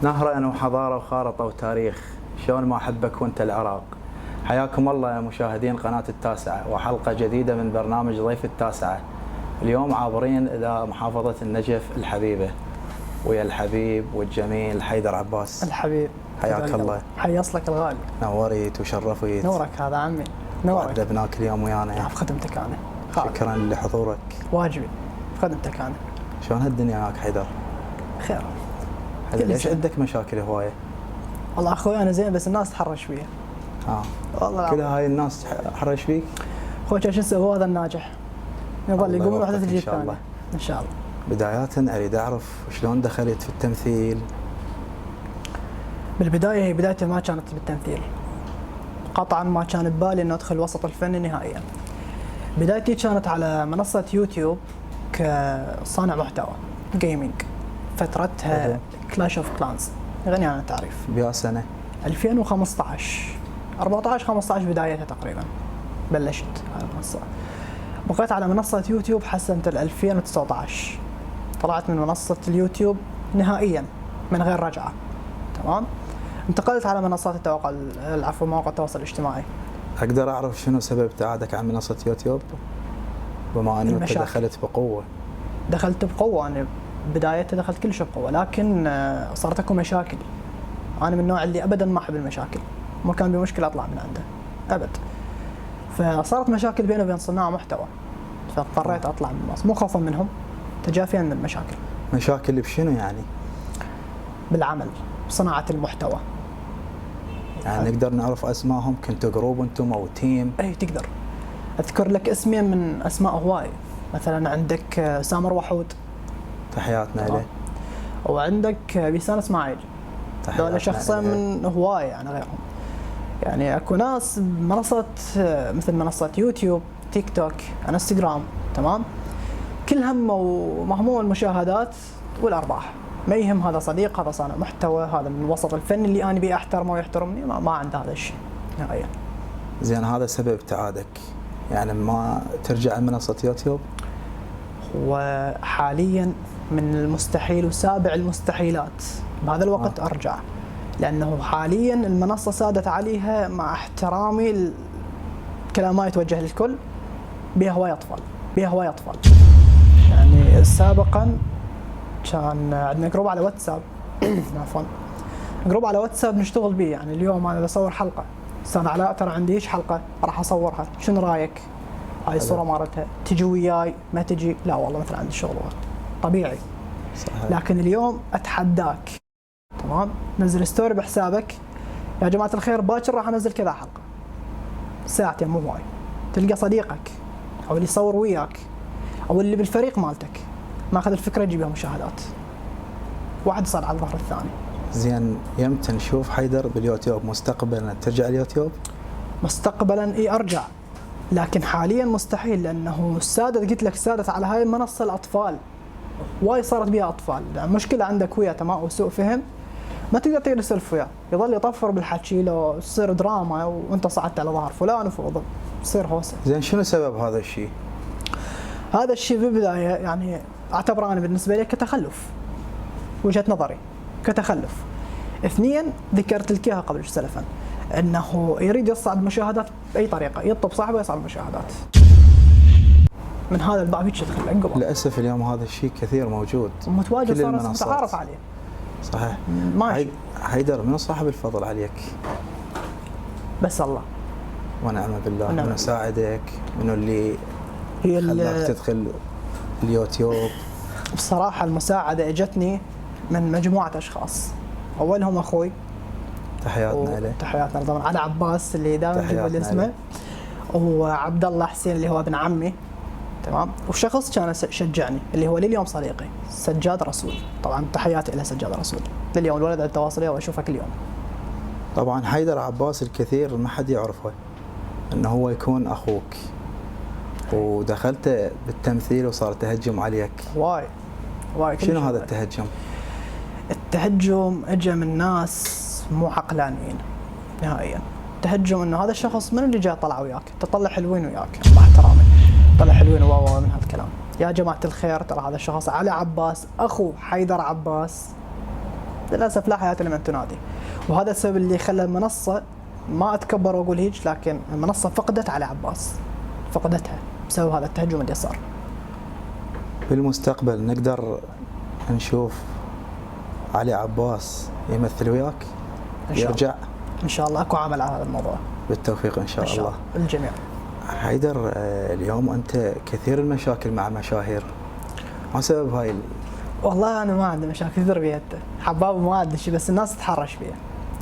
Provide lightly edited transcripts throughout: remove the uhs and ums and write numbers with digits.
نهرين وحضارة وخارطة وتاريخ، شلون ما أحبك وأنت العراق. حياكم الله يا مشاهدين قناة التاسعة وحلقة جديدة من برنامج ضيف التاسعة. اليوم عابرين إلى محافظة النجف الحبيبة ويا الحبيب والجميل حيدر عباس. الحبيب حياك الله. حي أصلك الغالي. نوريت وشرفيت. نورك هذا عمي، نورك. وأدبناك اليوم ويانا. بخدمتك أنا. شكرا لحضورك. واجبي بخدمتك أنا. شلون هالدنيا معك حيدر؟ خير. ليش عندك مشاكل هواية؟ والله أخوي أنا زين بس الناس تحرش فيها. والله كل هاي الناس تحرش فيك؟ أخوي شو نسوي، هو هذا الناجح. يظل يقوم واحدة تجي الثانية. الله. إن شاء الله. بداية أريد أعرف شلون دخلت في التمثيل؟ بالبداية هي بدايتي ما كانت بالتمثيل. قطعا ما كان ببالي إنه أدخل وسط الفن نهائيا. بدايتي كانت على منصة يوتيوب كصانع محتوى جيمنج. فترتها كلاش اوف كلانز، غني عن التعريف. بيا سنة؟ 2015 14 15 بدايتها تقريبا بلشت على المنصة. بقيت على منصة يوتيوب حسنة 2019. طلعت من منصة اليوتيوب نهائيا من غير رجعة. تمام؟ انتقلت على منصات مواقع التواصل الاجتماعي. أقدر أعرف شنو سبب ابتعادك عن منصة يوتيوب؟ بما أنه أنت دخلت بقوة. دخلت بقوة، أنا بدايتها دخلت كلش بقوة، لكن صارت اكو مشاكل. أنا من النوع اللي أبدا ما أحب المشاكل، ما كان بي مشكلة أطلع من عنده أبد. فصارت مشاكل بيني وبين صناع محتوى، فاضطريت أطلع من المنصة، مو خوفا منهم، تجافيا من المشاكل. مشاكل بشنو يعني؟ بالعمل، بصناعة المحتوى. يعني نقدر نعرف أسمائهم؟ كنتوا جروب أنتم أو تيم؟ أي تقدر. أذكر لك اسمين من أسماء هواي، مثلا عندك سامر وحود، تحياتنا له. وعندك بيسان اسماعيل، هذول شخصين من هواي يعني غيرهم. يعني اكو ناس بمنصات مثل منصات يوتيوب، تيك توك، انستغرام، تمام، كل همه المشاهدات والارباح، ما يهم هذا صديق، هذا صانع محتوى، هذا من الوسط الفني اللي انا بي احترمه ويحترمني، ما عنده هذا الشيء نهائيا. زين، هذا سبب ابتعادك، يعني ما ترجع لمنصة يوتيوب؟ وحاليا من المستحيل وسابع المستحيلات بهذا الوقت ارجع، لانه حاليا المنصه سادت عليها، مع احترامي الكلام ما يتوجه للكل، بها هواي اطفال. يعني سابقا كان عندنا جروب على واتساب عفوا، جروب على واتساب نشتغل به. يعني اليوم انا بصور حلقه، استاذ علاء ترى عندي ايش حلقه راح اصورها، شنو رايك؟ هاي الصوره مالتها تجي وياي ما تجي؟ لا والله مثلا عندي شغل طبيعي. صحيح. لكن اليوم اتحداك، تمام، نزل ستوري بحسابك، يا جماعه الخير باكر راح انزل كذا حلقه، ساعتين مو هواي، تلقى صديقك او اللي يصور وياك او اللي بالفريق مالتك ماخذ الفكره يجيب بها مشاهدات، واحد صار على الظهر الثاني. زين، يمتى نشوف حيدر باليوتيوب مستقبلا ترجع اليوتيوب؟ مستقبلا اي ارجع، لكن حاليا مستحيل، لانه سادت، قلت لك سادت على هاي المنصه الاطفال، واي صارت بها اطفال. مشكله عندك وياه تمام وسوء فهم، ما تقدر تقعد تسولف وياه، يظل يطفر بالحكي، لو تصير دراما وانت صعدت على ظهر فلان وفوضى، تصير هوسه. زين، شنو سبب هذا الشيء؟ هذا الشيء بالبدايه يعني اعتبره انا بالنسبه لي كتخلف، وجهه نظري كتخلف. اثنين، ذكرت لك اياها قبل سلفا، انه يريد يصعد مشاهدات باي طريقه، يطلب صاحبه يصعد مشاهدات. من هذا الباب هيك يدخل عقبه. للاسف اليوم هذا الشيء كثير موجود، متواجد، صار متعارف عليه. صحيح. ماشي. حيدر، منو صاحب الفضل عليك؟ بس الله ونعم بالله. منو ساعدك؟ منو اللي خلاك تدخل اليوتيوب؟ بصراحه المساعده اجتني من مجموعه اشخاص، اولهم اخوي، تحياتنا له. تحياتنا طبعا على عباس اللي دائما يجيب لي اسمه، وعبد الله حسين اللي هو ابن عمي، تمام، وشخص كان شجعني اللي هو لليوم صديقي، سجاد رسول. طبعا تحياتي الى سجاد رسول، لليوم الولد على التواصل واشوفه كل يوم. طبعا حيدر عباس الكثير ما حد يعرفه انه هو يكون اخوك، ودخلت بالتمثيل وصار تهجم عليك. واي شنو هذا التهجم؟ التهجم اجى من ناس مو عقلانيين نهائيا. تهجم انه هذا الشخص من اللي جاي طلع وياك، تطلع حلوين وياك، مع احترامي طلع حلوين من هذا الكلام. يا جماعه الخير ترى هذا الشخص علي عباس اخو حيدر عباس، للاسف لا حياه لمن تنادي. وهذا السبب اللي خلى المنصه، ما اتكبر واقول هيك، لكن المنصه فقدت علي عباس، فقدتها بسبب هذا التهجم اللي صار. بالمستقبل نقدر نشوف علي عباس يمثل وياك؟ إن شاء يرجع؟ ان شاء الله اكو عمل على هذا الموضوع بالتوفيق ان شاء الله. الجميع. حيدر، اليوم انت كثير المشاكل مع مشاهير، ما سبب هاي والله انا ما عندي مشاكل كثير بيها، حباب ما عندي شيء، بس الناس تتحرش فيها.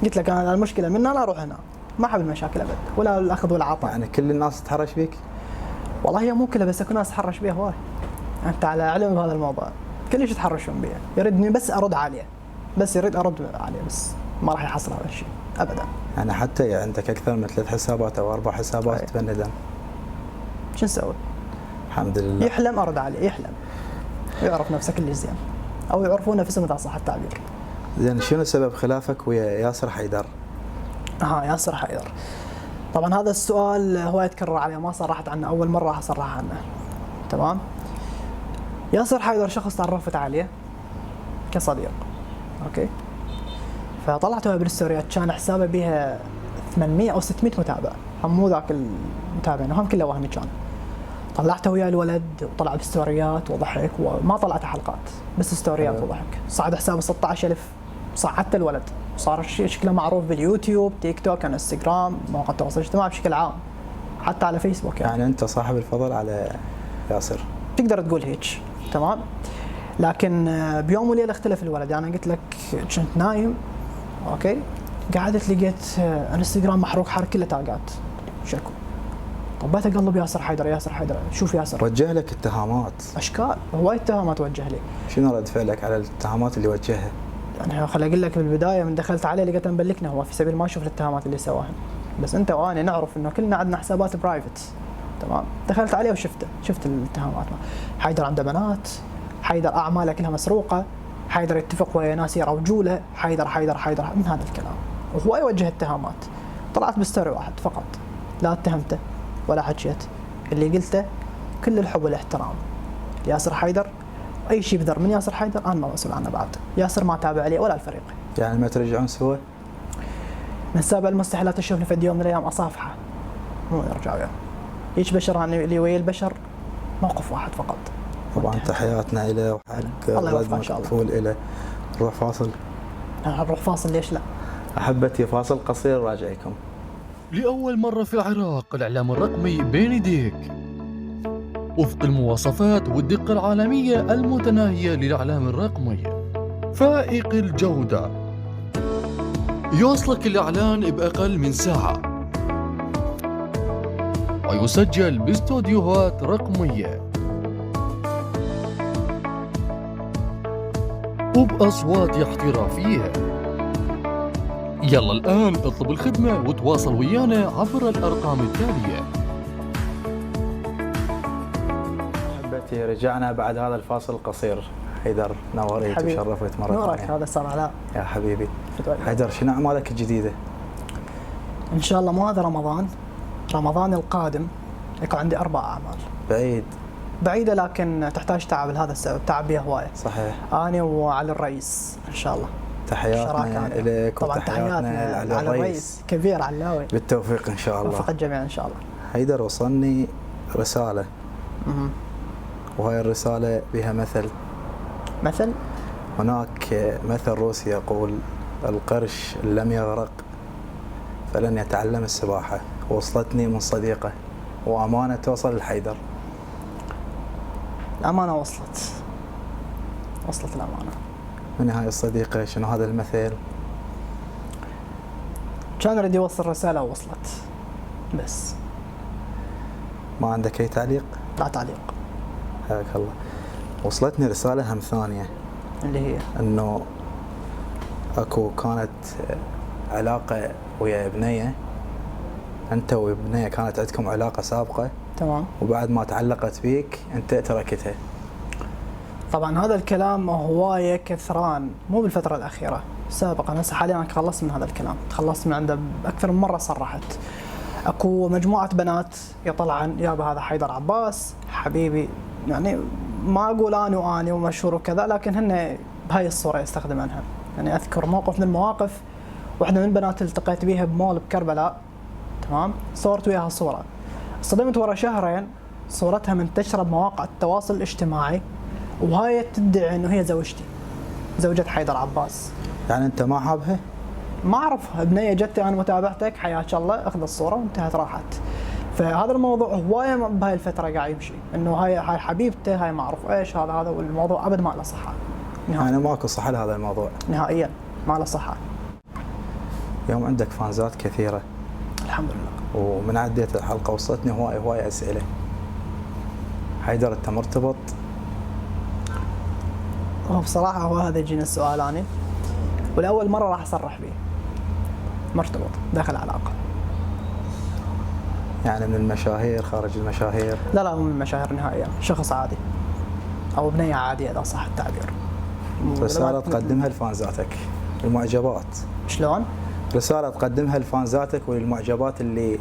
قلت لك انا المشكله من هنا اروح هنا، ما احب المشاكل ابد، ولا الاخذ ولا العطاء. يعني كل الناس تتحرش بيك؟ والله هي مو كلها، بس اكو ناس تحرش بيها هواي. انت على علم بهذا الموضوع، كلش يتحرشون بيها، يردني بس ارد عليه، بس يريد ارد عليه، بس ما راح يحصل هذا الشيء ابدا. يعني حتى عندك اكثر من 3 حسابات او 4 حسابات تبندن، شو نسوي؟ الحمد لله. يحلم ارد عليه، يحلم ويعرف نفسه كل زين، او يعرفون نفسهم اذا صح التعبير. زين، شنو سبب خلافك ويا ياسر حيدر؟ ياسر حيدر، طبعا هذا السؤال هو يتكرر عليه، ما صرحت عنه، اول مره راح اصرح عنه. تمام. ياسر حيدر شخص تعرفت عليه كصديق، اوكي، فطلعت له بالستوريات، كان حسابه بها 800 او 600 متابع، هم مو ذاك المتابعين، هم كله وهمي كان. طلعته ويا الولد وطلع بستوريات وضحك، وما طلعت حلقات، بس ستوريات وضحك. صعد حسابه 16,000، صعدت الولد، صار شكله معروف باليوتيوب، تيك توك، انستغرام، مواقع التواصل الاجتماعي بشكل عام، حتى على فيسبوك. يعني انت صاحب الفضل على ياسر، تقدر تقول هيك. تمام. لكن بيوم وليله اختلف الولد. يعني قلت لك كنت نايم، اوكي، قعدت لقيت انستغرام محروق حرق كله تاقات شكو. طبيت اقلب ياسر حيدر، ياسر حيدر، شوف ياسر، وجه لك اتهامات، اشكال، هواي اتهامات توجه لي. شنو رد فعلك على الاتهامات اللي وجهها؟ يعني خليني اقول لك بالبدايه، من دخلت عليه لقيته مبلكنا هو، في سبيل ما اشوف الاتهامات اللي سواها. بس انت وانا نعرف انه كلنا عندنا حسابات برايفت. تمام. دخلت عليه وشفته، شفت الاتهامات. حيدر عنده بنات، حيدر اعماله كلها مسروقه، حيدر يتفق ويا ناس يروجوا له، حيدر حيدر حيدر، من هذا الكلام. وهو يوجه اتهامات. طلعت بستوري واحد فقط، لا اتهمته ولا حكيت، اللي قلته كل الحب والاحترام ياسر حيدر. اي شيء بذر من ياسر حيدر انا ما مسؤول عنه بعد. ياسر ما تابع لي ولا الفريق. يعني ما ترجعون سوا؟ من سابع المستحيلات تشوفني في يوم من الايام اصافحه، مو يرجع وياه. هيك بشر اللي ويا البشر موقف واحد فقط. طبعا تحياتنا له وحق الله يوفقه ان شاء الله. مقفول له. نروح فاصل. نروح فاصل، ليش لا؟ احبتي فاصل قصير راجعكم. لأول مرة في العراق الإعلام الرقمي بين يديك، وفق المواصفات والدقة العالمية المتناهية للإعلام الرقمي، فائق الجودة، يوصلك الإعلان بأقل من ساعة، ويسجل باستوديوهات رقمية وبأصوات احترافية. يلا الآن اطلب الخدمة وتواصل ويانا عبر الأرقام التالية. احبتي رجعنا بعد هذا الفاصل القصير. حيدر نوريت وشرفت مرة نورك، ثانية. هذا صار علاء يا حبيبي. حيدر، شنو أعمالك الجديدة؟ ان شاء الله مو هذا رمضان القادم يكون عندي 4 اعمال. بعيدة لكن تحتاج تعب، لهذا السبب تعب بها هواية. صحيح. أنا وعلي الرئيس إن شاء الله. تحياتنا لك وتحياتنا على الرئيس كبير علاوي. بالتوفيق إن شاء الله. وفق الجميع إن شاء الله. حيدر، وصلني رسالة. وهاي الرسالة بها مثل؟ هناك مثل روسي يقول: القرش لم يغرق فلن يتعلم السباحة. وصلتني من صديقه، وأمانة توصل لحيدر. الأمانة وصلت الأمانة. من هاي الصديقة؟ شنو هذا المثل؟ كان يريد يوصل رسالة ووصلت، بس ما عندك أي تعليق؟ لا تعليق. حياك الله. وصلتني رسالة هم ثانية، اللي هي إنه أكو كانت علاقة ويا بنية، أنت وبنية كانت عندكم علاقة سابقة. تمام. وبعد ما تعلقت بيك أنت تركتها. طبعا هذا الكلام هواية كثران، مو بالفترة الأخيرة، سابقا. هسه حاليا أنا تخلصت من هذا الكلام، تخلصت من عنده أكثر من مرة. صرحت أكو مجموعة بنات يطلعن يابا هذا حيدر عباس حبيبي، يعني ما أقول أنا ومشهور وكذا، لكن هن بهاي الصورة يستخدمونها. يعني اذكر موقف من المواقف، واحده من البنات اللي التقيت بيها بمول بكربلاء، تمام، صورت وياها صوره، صدمت ورا شهرين صورتها منتشره بمواقع التواصل الاجتماعي، وهاي تدعي انه هي زوجتي، زوجة حيدر عباس. يعني انت ما حابها؟ ما اعرفها، بنيه جتي انا متابعتك حياك الله، اخذ الصوره وانتهت راحت. فهذا الموضوع هوايه بهاي الفتره قاعد يمشي، انه هاي حبيبته، هاي ما اعرف ايش، هذا والموضوع ابد ما له صحه. يعني ماكو صحه لهذا الموضوع نهائيا ما له صحه. يوم عندك فانزات كثيره الحمد لله. ومن عديت الحلقه وصلتني هواي اسئله. حيدر انت مرتبط؟ هو بصراحه هو هذا يجينا السؤال اني، ولاول مره راح اصرح به. مرتبط داخل علاقه. يعني من المشاهير خارج المشاهير؟ لا مو من المشاهير نهائيا، شخص عادي او بنيه عاديه اذا صح التعبير. رساله تقدمها لفانزاتك، المعجبات. شلون؟ رساله تقدمها لفانزاتك وللمعجبات اللي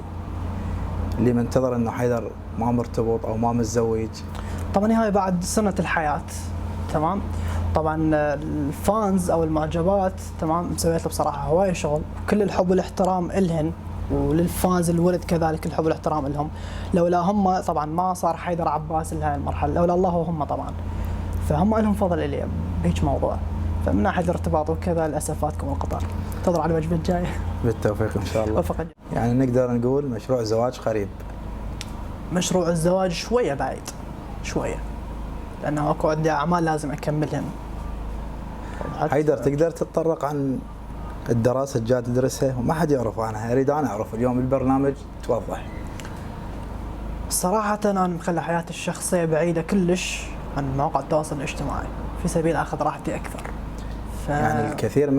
منتظر انه حيدر ما مرتبط او ما متزوج. طبعا هاي بعد سنه الحياه، تمام. طبعا الفانز او المعجبات، تمام، مسويت له بصراحه هواي شغل، كل الحب والاحترام الهن، وللفانز الولد كذلك الحب والاحترام لهم. لولا هم طبعا ما صار حيدر عباس لهي المرحله، لولا الله وهم طبعا. فهم لهم فضل الي بهيك موضوع. فمن ناحيه الارتباط وكذا للاسف فاتكم القطار، انتظر على الوجبه الجايه. بالتوفيق ان شاء الله. وفق. يعني نقدر نقول مشروع زواج قريب. مشروع الزواج شويه بعيد، شويه، لانه اكو عندي اعمال لازم اكملهن. حيدر تقدر تتطرق عن الدراسه اللي جاي تدرسها وما حد يعرف عنها؟ اريد انا اعرف اليوم البرنامج توضح. صراحة أنا مخلي حياتي الشخصية بعيدة كلش عن مواقع التواصل الاجتماعي في سبيل أخذ راحتي أكثر. يعني الكثير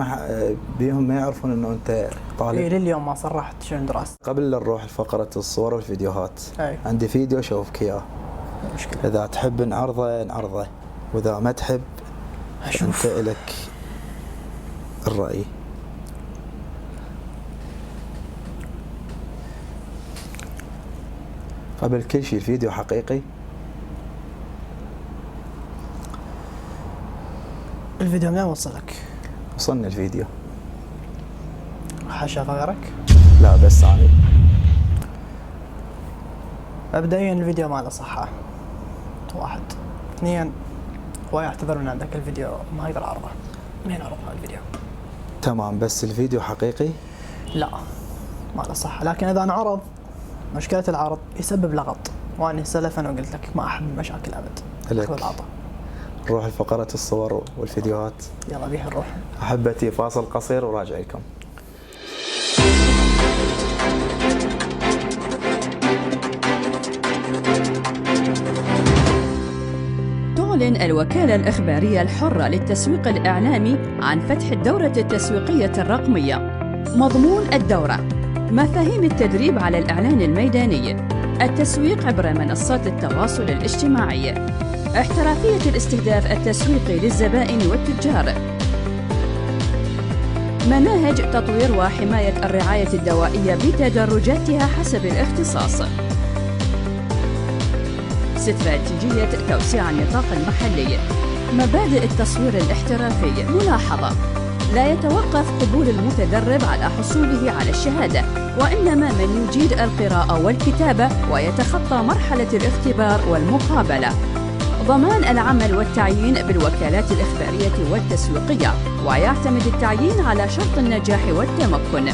بيهم ما يعرفون إنه أنت طالب. إيه لليوم ما صرحت شنو دراستي. قبل لا نروح لفقرة الصور والفيديوهات، أي. عندي فيديو أشوفك إياه. مشكلة. إذا تحب نعرضه وإذا ما تحب أشوف. أنت إلك الرأي. قبل كل شيء الفيديو حقيقي؟ الفيديو منين وصلك؟ وصلنا الفيديو. حاشا غيرك؟ لا بس أنا. مبدئيا الفيديو ما له صحة. 1 2 هو يعتذر من عندك الفيديو ما يقدر أعرضه. مين عرض هذا الفيديو؟ تمام بس الفيديو حقيقي؟ لا ما له صحة، لكن إذا انعرض مشكلة العرض يسبب لغط، وأنا سلفا وقلت لك ما أحب المشاكل أبد. لك. نروح لفقرة الصور والفيديوهات. يلا بيها نروح. أحبتي فاصل قصير وراجع لكم. تعلن الوكالة الإخبارية الحرة للتسويق الإعلامي عن فتح الدورة التسويقية الرقمية. مضمون الدورة: مفاهيم التدريب على الإعلان الميداني، التسويق عبر منصات التواصل الاجتماعي، احترافية الاستهداف التسويقي للزبائن والتجار، مناهج تطوير وحماية الرعاية الدوائية بتدرجاتها حسب الاختصاص، استراتيجية توسيع النطاق المحلي، مبادئ التصوير الاحترافي. ملاحظة: لا يتوقف قبول المتدرب على حصوله على الشهادة، وإنما من يجيد القراءة والكتابة ويتخطى مرحلة الاختبار والمقابلة. ضمان العمل والتعيين بالوكالات الإخبارية والتسويقية، ويعتمد التعيين على شرط النجاح والتمكن.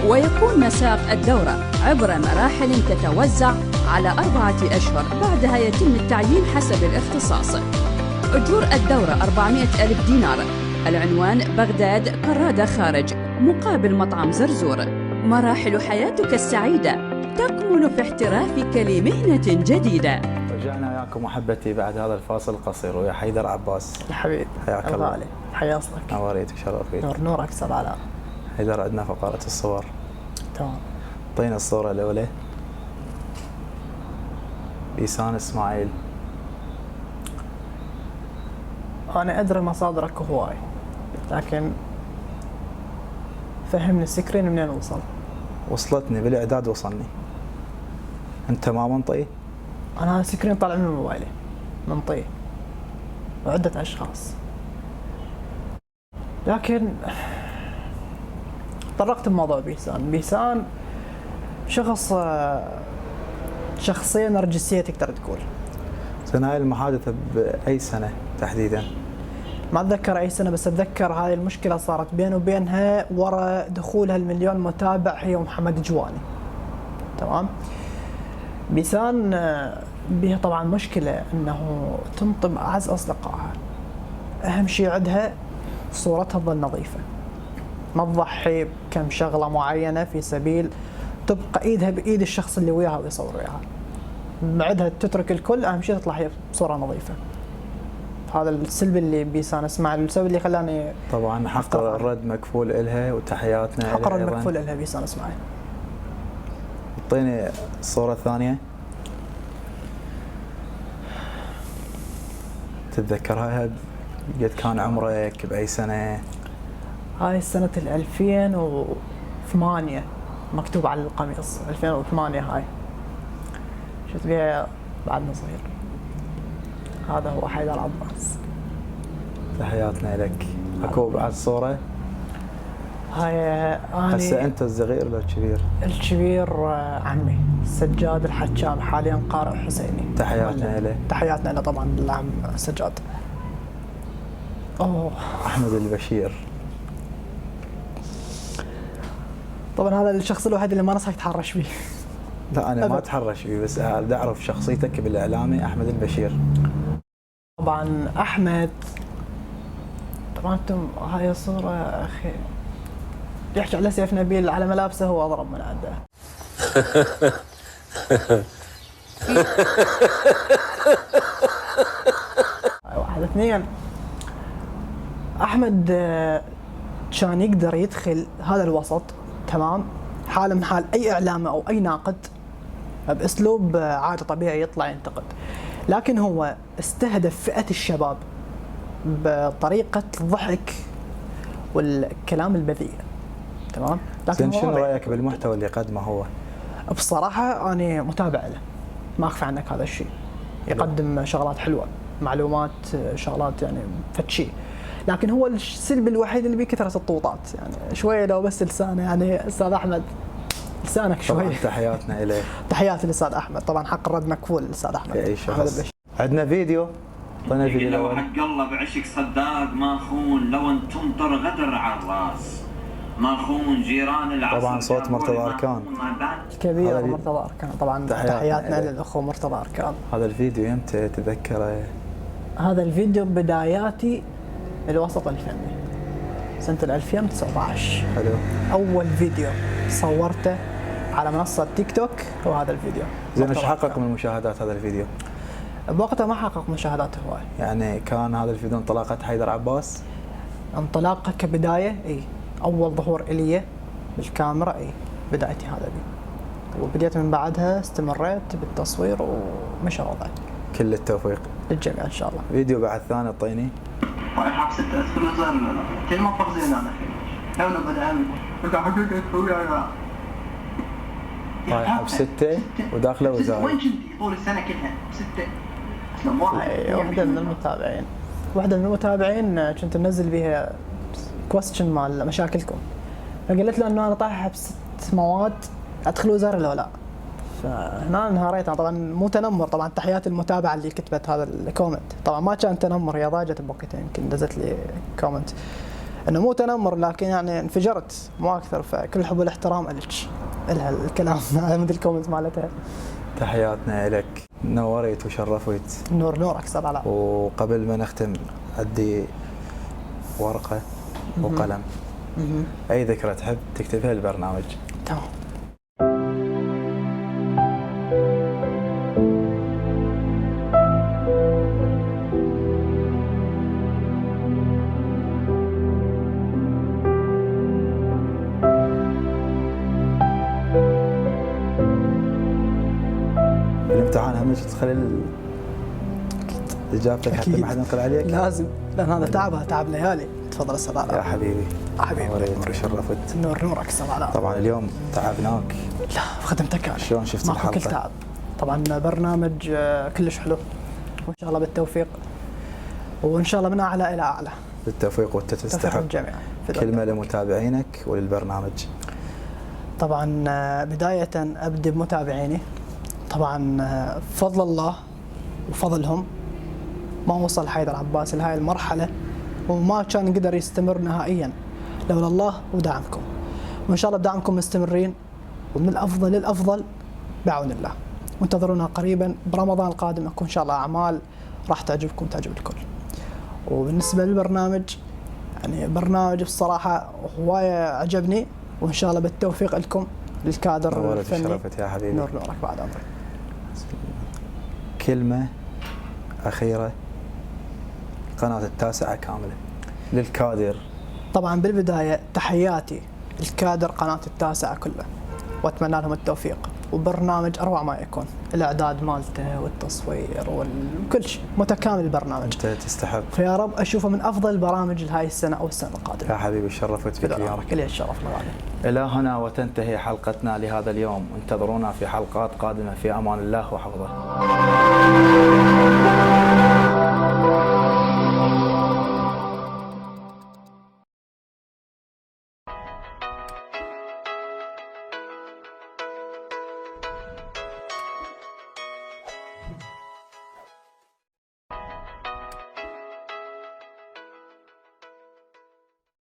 ويكون مساق الدورة عبر مراحل تتوزع على 4 أشهر، بعدها يتم التعيين حسب الاختصاص. أجور الدورة 400,000 دينار. العنوان: بغداد، قرادة خارج، مقابل مطعم زرزور. مراحل حياتك السعيدة تكمن في احترافك لمهنة جديدة. رجعنا وياكم أحبتي بعد هذا الفاصل القصير ويا حيدر عباس. الحبيب حياك الله. علي حيا أصلك. نوريت وشرفيت. نور أكثر على. حيدر عندنا فقرة الصور. تمام. اعطينا الصورة الأولى. بيسان إسماعيل. أنا أدري مصادرك هواي، لكن فهمني السكرين منين وصل؟ وصلتني بالإعداد وصلني. أنت ما منطقي؟ أنا السكرين طالع من موبايلي منطقي وعدة أشخاص. لكن طرقت بموضوع بيسان شخصية نرجسية تقدر تقول. سنة هاي المحادثة بأي سنة تحديدا؟ ما اتذكر اي سنة، بس اتذكر هاي المشكلة صارت بينه وبينها ورا دخولها المليون متابع هي ومحمد جواني. تمام. بيسان بها طبعا مشكلة انه تنطب اعز اصدقائها. اهم شيء عندها صورتها تظل نظيفة، ما تضحي بكم شغلة معينة في سبيل تبقى ايدها بايد الشخص اللي وياها ويصور وياها. بعدها تترك الكل، اهم شيء تطلع هي بصورة نظيفة. هذا السلب اللي بيسان اسمع، السبب اللي خلاني طبعا حق الرد مكفول إلها وتحياتنا إلها. حق الرد مكفول إلها بيسان اسمعي. اعطيني الصورة الثانية تتذكرها؟ قد كان عمرك بأي سنة؟ هاي سنة 2008 مكتوب على القميص 2008. هاي شفت بيها بعدنا صغير. هذا هو حيدر عباس. تحياتنا لك. اكو بعد صورة؟ هاي هسه انت الصغير ولا الكبير؟ الكبير عمي سجاد الحجام، حاليا قارئ حسيني. تحياتنا له. تحياتنا له طبعا للعم سجاد. اوه احمد البشير. طبعا هذا الشخص الوحيد اللي ما نصحك تحرش فيه. لا انا ما اتحرش فيه، بس بدي اعرف شخصيتك بالاعلامي احمد البشير. طبعا احمد، طبعا انتم هاي الصورة اخي يحكي على سيف نبيل على ملابسه هو اضرب من عنده. واحد اثنين. احمد كان يقدر يدخل هذا الوسط تمام، حاله من حال اي اعلامي او اي ناقد باسلوب عادي طبيعي يطلع ينتقد، لكن هو استهدف فئة الشباب بطريقة الضحك والكلام البذيء. تمام. لكن شنو رايك بالمحتوى اللي قدمه هو؟ بصراحة انا متابع له، ما اخفى عنك هذا الشيء. يقدم شغلات حلوة، معلومات، شغلات يعني فتشي. لكن هو السلب الوحيد اللي بيه كثرة الطوطات، يعني شوية لو بس لسانه، يعني استاذ احمد لسانك شوي. طبعا تحياتنا اليه. تحياتي للاستاذ احمد، طبعا حق الرد مكفول للاستاذ احمد. اي شخص. عندنا فيديو، طلعنا الفيديو لو الاول. حق الله بعشق صداق ما خون، لو ان تمطر غدر على الراس ما خون، جيران العصر طبعا صوت مرتضى أركان. كبير مرتضى أركان. طبعا تحياتنا للأخو مرتضى أركان. هذا الفيديو يمتى تتذكره؟ هذا الفيديو بداياتي الوسط الفني سنة 2019. حلو. أول فيديو صورته على منصة تيك توك هو هذا الفيديو. زين ايش حقق من مشاهدات هذا الفيديو؟ بوقتها ما حقق مشاهدات هواي. يعني كان هذا الفيديو انطلاقة حيدر عباس؟ انطلاقه كبداية اي، أول ظهور إلي بالكاميرا اي، بدايتي هذا بي. وبديت من بعدها استمريت بالتصوير ومشى وضعي. كل التوفيق للجميع ان شاء الله. فيديو بعد ثاني اعطيني. طيب حاب 6 ادخل وزار كل ما فرق زين انا الحين لو بدا عمي انت حقيقة خويا طايحة ب6 وداخله وزاره. وين كنتي طول السنه كلها 6؟ اسلم واحد. واحدة من المتابعين، واحدة من المتابعين كنت منزل بها كويستشن مال مشاكلكم، فقلت له انه انا طايحة ب6 مواد ادخل وزاره لو لا. فهنا انهاريت. طبعا مو تنمر، طبعا تحيات المتابعه اللي كتبت هذا الكومنت. طبعا ما كان تنمر، هي ضاجت بوقتها يمكن دزت لي كومنت انه مو تنمر، لكن يعني انفجرت مو اكثر. فكل الحب والاحترام لك، لها الكلام هذا مثل الكومنت مالتها. تحياتنا لك، نوريت وشرفت. نور نورك استاذ علاء. وقبل ما نختم عندي ورقه وقلم. اي ذكرى تحب تكتبها للبرنامج؟ تمام. الامتحان هم تخلي اجابتك حتى ما حد ينقل عليك؟ لازم، لان هذا تعبها تعب ليالي. تفضل استاذ علاء. يا حبيبي. حبيبي نوريت وشرفت. نور نورك استاذ علاء. طبعا اليوم تعبناك. لا خدمتك انا. شلون شفت الحلقه؟ كل تعب. طبعا برنامج كلش حلو، وان شاء الله بالتوفيق، وان شاء الله من اعلى الى اعلى. بالتوفيق وانت تستحق. الجميع. كلمة لمتابعينك وللبرنامج. طبعا بداية أبدأ بمتابعيني. طبعا بفضل الله وفضلهم ما وصل حيدر عباس لهاي المرحلة، وما كان قدر يستمر نهائيا لولا الله ودعمكم. وإن شاء الله بدعمكم مستمرين ومن الأفضل للأفضل بعون الله. وانتظرونا قريبا برمضان القادم، أكون إن شاء الله أعمال راح تعجبكم وتعجب الكل. وبالنسبة للبرنامج، يعني برنامج بصراحة هواية عجبني، وإن شاء الله بالتوفيق لكم للكادر الفني. شرفت يا حبيبي. نور نورك بعد عمري. كلمة أخيرة قناة التاسعة كاملة للكادر. طبعا بالبداية تحياتي الكادر قناة التاسعة كله، وأتمنى لهم التوفيق، وبرنامج أروع ما يكون، الإعداد مالته والتصوير وكل شيء متكامل البرنامج. أنت تستحق. فيا رب أشوفه من أفضل البرامج لهاي السنة أو السنة القادمة. يا حبيبي شرفت فيك اليوم. لي الشرف الغالي. إلى هنا وتنتهي حلقتنا لهذا اليوم، انتظرونا في حلقات قادمة في أمان الله وحفظه.